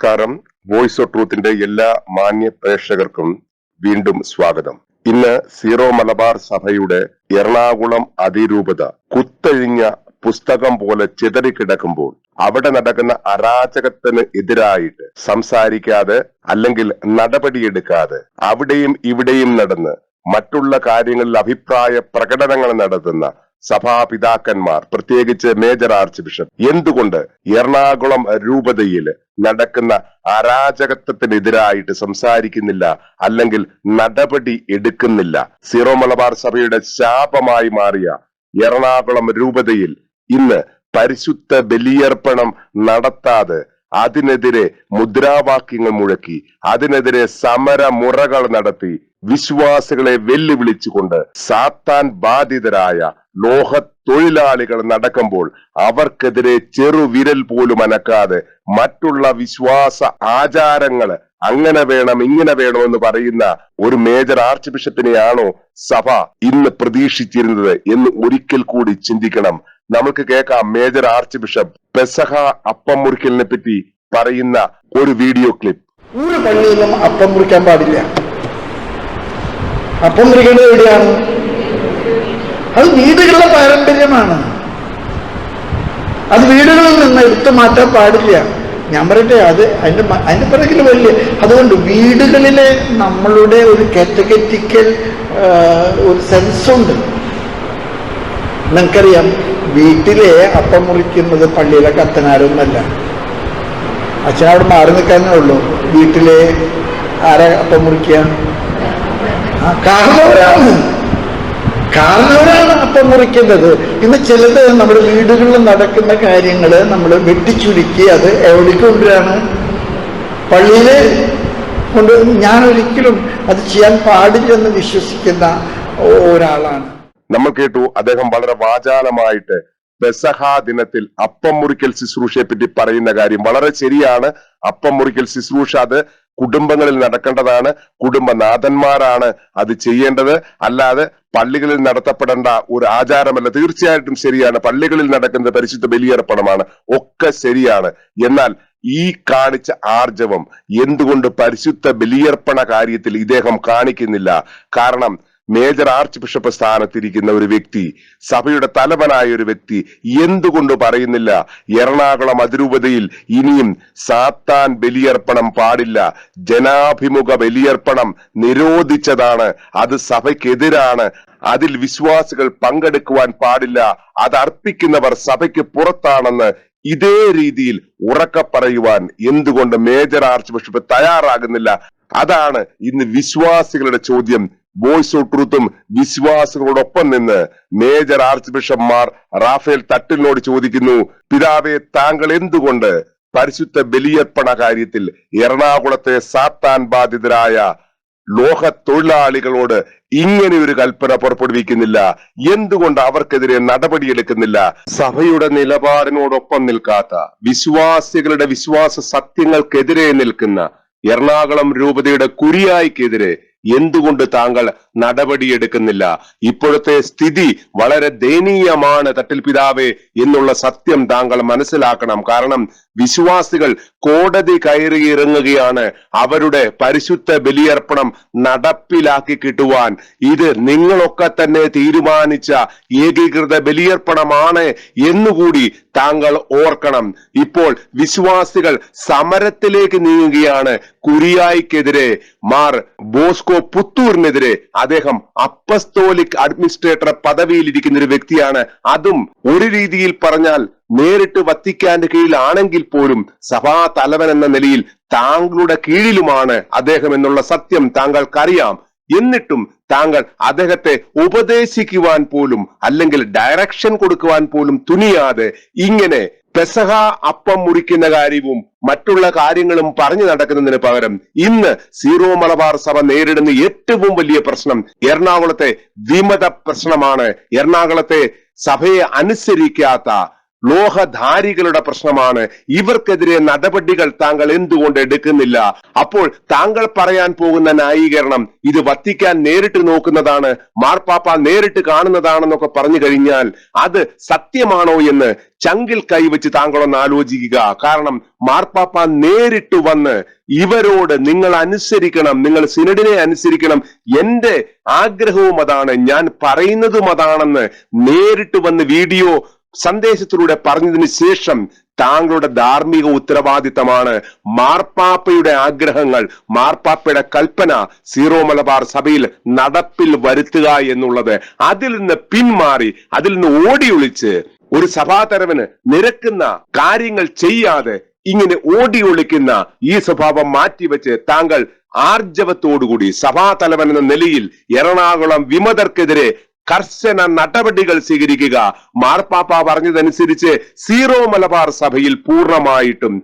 നമസ്കാരം. Voice of ട്രൂത്തിന്റെ എല്ലാ മാന്യ പ്രേക്ഷകർക്കും വീണ്ടും സ്വാഗതം. ഇന്ന് സീറോ മലബാർ സഭയുടെ എറണാകുളം അതിരൂപത കുത്തഴിഞ്ഞ പുസ്തകം പോലെ ചിതറിക്കിടക്കുമ്പോൾ അവിടെ നടക്കുന്ന അരാജകത്തിന് എതിരായിട്ട് സംസാരിക്കാതെ അല്ലെങ്കിൽ നടപടിയെടുക്കാതെ അവിടെയും ഇവിടെയും നടന്ന് മറ്റുള്ള കാര്യങ്ങളിൽ അഭിപ്രായ പ്രകടനങ്ങൾ നടത്തുന്ന സഭാപിതാക്കന്മാർ, പ്രത്യേകിച്ച് മേജർ ആർച്ച് ബിഷപ്പ്, എന്തുകൊണ്ട് എറണാകുളം രൂപതയിൽ നടക്കുന്ന അരാജകത്വത്തിനെതിരായിട്ട് സംസാരിക്കുന്നില്ല അല്ലെങ്കിൽ നടപടി എടുക്കുന്നില്ല? സീറോ മലബാർ സഭയുടെ ശാപമായി മാറിയ എറണാകുളം രൂപതയിൽ ഇന്ന് പരിശുദ്ധ ബലിയർപ്പണം നടത്താതെ അതിനെതിരെ മുദ്രാവാക്യങ്ങൾ മുഴക്കി, അതിനെതിരെ സമരമുറകൾ നടത്തി വിശ്വാസികളെ വെല്ലുവിളിച്ചുകൊണ്ട് സാത്താൻ ബാധിതരായ ലോഹ തൊഴിലാളികൾ നടക്കുമ്പോൾ അവർക്കെതിരെ ചെറുവിരൽ പോലും അനക്കാതെ മറ്റുള്ള വിശ്വാസ ആചാരങ്ങൾ അങ്ങനെ വേണം ഇങ്ങനെ വേണമെന്ന് പറയുന്ന ഒരു മേജർ ആർച്ച് ബിഷപ്പിനെയാണോ സഭ ഇന്ന് പ്രതീക്ഷിച്ചിരുന്നത് എന്ന് ഒരിക്കൽ കൂടി ചിന്തിക്കണം. നമുക്ക് കേൾക്കാം മേജർ ആർച്ച് ബിഷപ്പ് പെസഹ അപ്പം മുറിക്കലിനെ പറ്റി പറയുന്ന ഒരു വീഡിയോ ക്ലിപ്പ്. ഒരു പള്ളിയിലും അപ്പം മുറിക്കാൻ പാടില്ല. അപ്പം മുറിക്കേണ്ടത് എവിടെയാണ്? അത് വീടുകളുടെ പാരമ്പര്യമാണ്. അത് വീടുകളിൽ നിന്ന് എടുത്തു മാറ്റാൻ പാടില്ല. ഞാൻ പറയട്ടെ, അതിന്റെ പിറകിൽ വലിയ അതുകൊണ്ട് വീടുകളിലെ നമ്മളുടെ ഒരു കാറ്റഗറ്റിക്കൽ ഒരു സെൻസുണ്ട്. നിങ്ങൾക്കറിയാം, വീട്ടിലെ അപ്പം മുറിക്കുന്നത് പള്ളിയിലെ കത്തനാരൊന്നല്ല. അച്ഛനവിടെ മാറി നിൽക്കാനേ ഉള്ളൂ. വീട്ടിലെ ആരാ അപ്പം മുറിക്കുക? കാരണവരാണ് അപ്പം മുറിക്കുന്നത്. ഇന്ന് ചിലത് നമ്മുടെ വീടുകളിൽ നടക്കുന്ന കാര്യങ്ങൾ നമ്മൾ വെട്ടിച്ചുരുക്കി അത് എവിടേക്ക് കൊണ്ടുവരാണ്? പള്ളിയില് കൊണ്ട്. ഞാൻ ഒരിക്കലും അത് ചെയ്യാൻ പാടില്ലെന്ന് വിശ്വസിക്കുന്ന ഒരാളാണ്. നമ്മൾ കേട്ടു അദ്ദേഹം വളരെ വാചാലമായിട്ട് പെസഹ ദിനത്തിൽ അപ്പം മുറിക്കൽ ശുശ്രൂഷയെ പറ്റി പറയുന്ന കാര്യം വളരെ ശരിയാണ്. അപ്പം മുറിക്കൽ ശുശ്രൂഷ അത് കുടുംബങ്ങളിൽ നടക്കേണ്ടതാണ്. കുടുംബനാഥന്മാരാണ് അത് ചെയ്യേണ്ടത്, അല്ലാതെ പള്ളികളിൽ നടത്തപ്പെടേണ്ട ഒരു ആചാരമല്ല. തീർച്ചയായിട്ടും ശരിയാണ്, പള്ളികളിൽ നടക്കുന്നത് പരിശുദ്ധ ബലിയർപ്പണമാണ്, ഒക്കെ ശരിയാണ്. എന്നാൽ ഈ കാണിച്ച ആർജവം എന്തുകൊണ്ട് പരിശുദ്ധ ബലിയർപ്പണ കാര്യത്തിൽ ഇദ്ദേഹം കാണിക്കുന്നില്ല? കാരണം മേജർ ആർച്ച് ബിഷപ്പ് സ്ഥാനത്തിരിക്കുന്ന ഒരു വ്യക്തി, സഭയുടെ തലവനായ ഒരു വ്യക്തി എന്തുകൊണ്ട് പറയുന്നില്ല എറണാകുളം അതിരൂപതയിൽ ഇനിയും സാത്താൻ ബലിയർപ്പണം പാടില്ല, ജനാഭിമുഖ ബലിയർപ്പണം നിരോധിച്ചതാണ്, അത് സഭയ്ക്കെതിരാണ്, അതിൽ വിശ്വാസികൾ പങ്കെടുക്കുവാൻ പാടില്ല, അത് അർപ്പിക്കുന്നവർ സഭയ്ക്ക് പുറത്താണെന്ന് ഇതേ രീതിയിൽ ഉറക്കെ പറയുവാൻ എന്തുകൊണ്ട് മേജർ ആർച്ച് ബിഷപ്പ് തയ്യാറാകുന്നില്ല? അതാണ് ഇന്ന് വിശ്വാസികളുടെ ചോദ്യം. വോയിസ് ഓഫ് ട്രൂത്തും വിശ്വാസികളോടൊപ്പം നിന്ന് മേജർ ആർച്ച് ബിഷപ്പ്മാർ റാഫേൽ തട്ടിലിനോട് ചോദിക്കുന്നു, പിതാവേ, താങ്കൾ എന്തുകൊണ്ട് പരിശുദ്ധ ബലിയർപ്പണ കാര്യത്തിൽ എറണാകുളത്തെ സാത്താൻ ബാധിതരായ ലോഹ തൊഴിലാളികളോട് ഇങ്ങനെ ഒരു കൽപ്പന പുറപ്പെടുവിക്കുന്നില്ല? എന്തുകൊണ്ട് അവർക്കെതിരെ നടപടിയെടുക്കുന്നില്ല? സഭയുടെ നിലപാടിനോടൊപ്പം നിൽക്കാത്ത, വിശ്വാസികളുടെ വിശ്വാസ സത്യങ്ങൾക്കെതിരെ നിൽക്കുന്ന എറണാകുളം രൂപതയുടെ കുരിയായിക്കെതിരെ എന്തുകൊണ്ട് താങ്കൾ നടപടിയെടുക്കുന്നില്ല? ഇപ്പോഴത്തെ സ്ഥിതി വളരെ ദയനീയമാണ് തട്ടിൽ പിതാവേ എന്നുള്ള സത്യം താങ്കൾ മനസ്സിലാക്കണം. കാരണം വിശ്വാസികൾ കോടതി കയറി ഇറങ്ങുകയാണ് അവരുടെ പരിശുദ്ധ ബലിയർപ്പണം നടപ്പിലാക്കി കിട്ടുവാൻ. ഇത് നിങ്ങളൊക്കെ തന്നെ തീരുമാനിച്ച ഏകീകൃത ബലിയർപ്പണമാണ് എന്നുകൂടി താങ്കൾ ഓർക്കണം. ഇപ്പോൾ വിശ്വാസികൾ സമരത്തിലേക്ക് നീങ്ങുകയാണ്. കുരിയായിക്കെതിരെ, മാർ ബോസ്കോ പുത്തൂരിനെതിരെ. അദ്ദേഹം അപ്പസ്തോലിക് അഡ്മിനിസ്ട്രേറ്റർ പദവിയിലിരിക്കുന്ന ഒരു വ്യക്തിയാണ്. അതും ഒരു രീതിയിൽ പറഞ്ഞാൽ നേരിട്ട് വത്തിക്കാന്റെ കീഴിലാണെങ്കിൽ പോലും സഭാ തലവൻ എന്ന നിലയിൽ താങ്കളുടെ കീഴിലുമാണ് അദ്ദേഹം എന്നുള്ള സത്യം താങ്കൾക്കറിയാം. എന്നിട്ടും താങ്കൾ അദ്ദേഹത്തെ ഉപദേശിക്കുവാൻ പോലും അല്ലെങ്കിൽ ഡയറക്ഷൻ കൊടുക്കുവാൻ പോലും തുനിയാതെ ഇങ്ങനെ പെസഹ അപ്പം മുറിക്കുന്ന കാര്യവും മറ്റുള്ള കാര്യങ്ങളും പറഞ്ഞു നടക്കുന്നതിന് പകരം ഇന്ന് സീറോ മലബാർ സഭ നേരിടുന്ന ഏറ്റവും വലിയ പ്രശ്നം എറണാകുളത്തെ വിമത പ്രശ്നമാണ്. എറണാകുളത്തെ സഭയെ അനുസരിക്കാത്ത, ലോഹധാരികളുടെ പ്രശ്നമാണ്. ഇവർക്കെതിരെ നടപടികൾ താങ്കൾ എന്തുകൊണ്ട് എടുക്കുന്നില്ല? അപ്പോൾ താങ്കൾ പറയാൻ പോകുന്ന ന്യായീകരണം ഇത് വത്തിക്കാൻ നേരിട്ട് നോക്കുന്നതാണ്, മാർപ്പാപ്പ നേരിട്ട് കാണുന്നതാണെന്നൊക്കെ പറഞ്ഞു കഴിഞ്ഞാൽ അത് സത്യമാണോ എന്ന് ചങ്കിൽ കൈവച്ച് താങ്കളൊന്ന് ആലോചിക്കുക. കാരണം മാർപ്പാപ്പ നേരിട്ട് വന്ന് ഇവരോട് നിങ്ങൾ അനുസരിക്കണം, നിങ്ങൾ സിനഡിനെ അനുസരിക്കണം, എന്റെ ആഗ്രഹവും അതാണ്, ഞാൻ പറയുന്നതും അതാണെന്ന് നേരിട്ട് വന്ന് വീഡിയോ സന്ദേശത്തിലൂടെ പറഞ്ഞതിന് ശേഷം താങ്കളുടെ ധാർമ്മിക ഉത്തരവാദിത്തമാണ് മാർപ്പാപ്പയുടെ ആഗ്രഹങ്ങൾ, മാർപ്പാപ്പയുടെ കൽപ്പന സീറോ മലബാർ സഭയിൽ നടപ്പിൽ വരുത്തുക എന്നുള്ളത്. അതിൽ നിന്ന് പിന്മാറി, അതിൽ നിന്ന് ഓടിയൊളിച്ച് ഒരു സഭാതലവന് നിരക്കുന്ന കാര്യങ്ങൾ ചെയ്യാതെ ഇങ്ങനെ ഓടിയൊളിക്കുന്ന ഈ സ്വഭാവം മാറ്റിവെച്ച് താങ്കൾ ആർജവത്തോടുകൂടി സഭാതലവൻ എന്ന നിലയിൽ എറണാകുളം വിമതർക്കെതിരെ കർശന നടപടികൾ സ്വീകരിക്കുക. മാർപ്പാപ്പ പറഞ്ഞതനുസരിച്ച് സീറോ മലബാർ സഭയിൽ പൂർണ്ണമായിട്ടും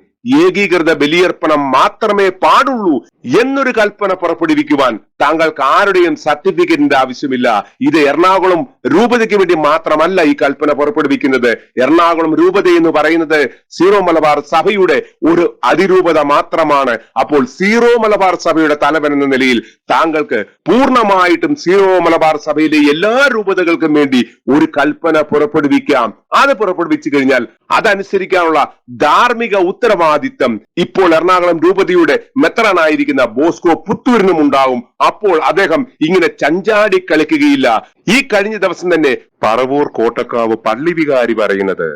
ഏകീകൃത ബലിയർപ്പണം മാത്രമേ പാടുള്ളൂ എന്നൊരു കൽപ്പന പുറപ്പെടുവിക്കുവാൻ താങ്കൾക്ക് ആരുടെയും സർട്ടിഫിക്കറ്റിന്റെ ആവശ്യമില്ല. ഇത് എറണാകുളം രൂപതയ്ക്ക് വേണ്ടി മാത്രമല്ല ഈ കൽപ്പന പുറപ്പെടുവിക്കുന്നത്. എറണാകുളം രൂപത എന്ന് പറയുന്നത് സീറോ മലബാർ സഭയുടെ ഒരു അതിരൂപത മാത്രമാണ്. അപ്പോൾ സീറോ മലബാർ സഭയുടെ തലവൻ എന്ന നിലയിൽ താങ്കൾക്ക് പൂർണ്ണമായിട്ടും സീറോ മലബാർ സഭയിലെ എല്ലാ രൂപതകൾക്കും വേണ്ടി ഒരു കൽപ്പന പുറപ്പെടുവിക്കാം. അത് പുറപ്പെടുവിച്ചു കഴിഞ്ഞാൽ അതനുസരിക്കാനുള്ള ധാർമ്മിക ഉത്തരവാദിത്തം ഇപ്പോൾ എറണാകുളം രൂപതയുടെ മെത്രാനായിരിക്കുന്ന ബോസ്കോ പുത്തൂരിനും ഉണ്ടാവും. അപ്പോൾ അദ്ദേഹം ഇങ്ങനെ ചഞ്ചാടി കളിക്കുകയില്ല. ഈ കഴിഞ്ഞ ദിവസം തന്നെ പറവൂർ കോട്ടക്കാവ് പള്ളി വികാരി പറയുന്നത്,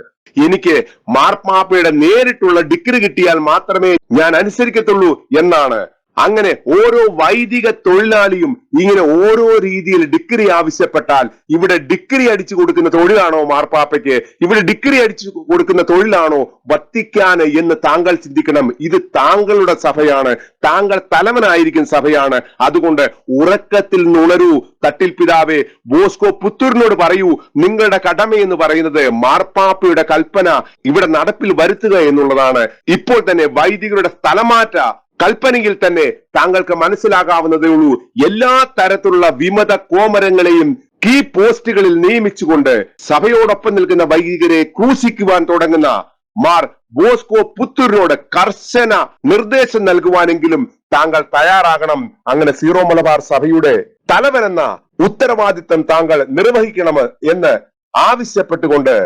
എനിക്ക് മാർപ്പാപ്പയുടെ നേരിട്ടുള്ള ഡിഗ്രി കിട്ടിയാൽ മാത്രമേ ഞാൻ അനുസരിക്കത്തുള്ളൂ എന്നാണ്. അങ്ങനെ ഓരോ വൈദിക തൊഴിലാളിയും ഇങ്ങനെ ഓരോ രീതിയിൽ ഡിഗ്രി ആവശ്യപ്പെട്ടാൽ ഇവിടെ ഡിഗ്രി അടിച്ചു കൊടുക്കുന്ന തൊഴിലാണോ മാർപ്പാപ്പയ്ക്ക്? ഇവിടെ ഡിഗ്രി അടിച്ചു കൊടുക്കുന്ന തൊഴിലാണോ വത്തിക്കാന് എന്ന് താങ്കൾ ചിന്തിക്കണം. ഇത് താങ്കളുടെ സഭയാണ്, താങ്കൾ തലവനായിരിക്കും സഭയാണ്. അതുകൊണ്ട് ഉറക്കത്തിൽ നുണരൂ. തട്ടിൽ പിതാവേ ബോസ്കോ പുത്തൂരിനോട് പറയൂ, നിങ്ങളുടെ കടമയെന്ന് പറയുന്നത് മാർപ്പാപ്പയുടെ കൽപ്പന ഇവിടെ നടപ്പിൽ വരുത്തുക എന്നുള്ളതാണ്. ഇപ്പോൾ തന്നെ വൈദികരുടെ സ്ഥലമാറ്റ കൽപ്പനയിൽ തന്നെ താങ്കൾക്ക് മനസ്സിലാകാവുന്നതേ ഉള്ളൂ. എല്ലാ തരത്തിലുള്ള വിമത കോമരങ്ങളെയും കീ പോസ്റ്റുകളിൽ നിയമിച്ചുകൊണ്ട് സഭയോടൊപ്പം നിൽക്കുന്ന വൈദികരെ ക്രൂശിക്കുവാൻ തുടങ്ങുന്ന മാർ ബോസ്കോ പുത്തൂരിനോട് കർശന നിർദ്ദേശം നൽകുവാനെങ്കിലും താങ്കൾ തയ്യാറാകണം. അങ്ങനെ സീറോ മലബാർ സഭയുടെ തലവനെന്ന ഉത്തരവാദിത്തം താങ്കൾ നിർവഹിക്കണം എന്ന് ആവശ്യപ്പെട്ടുകൊണ്ട്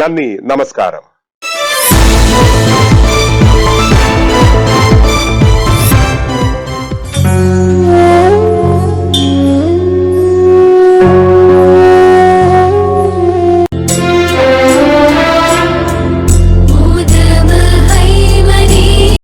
നന്ദി, നമസ്കാരം.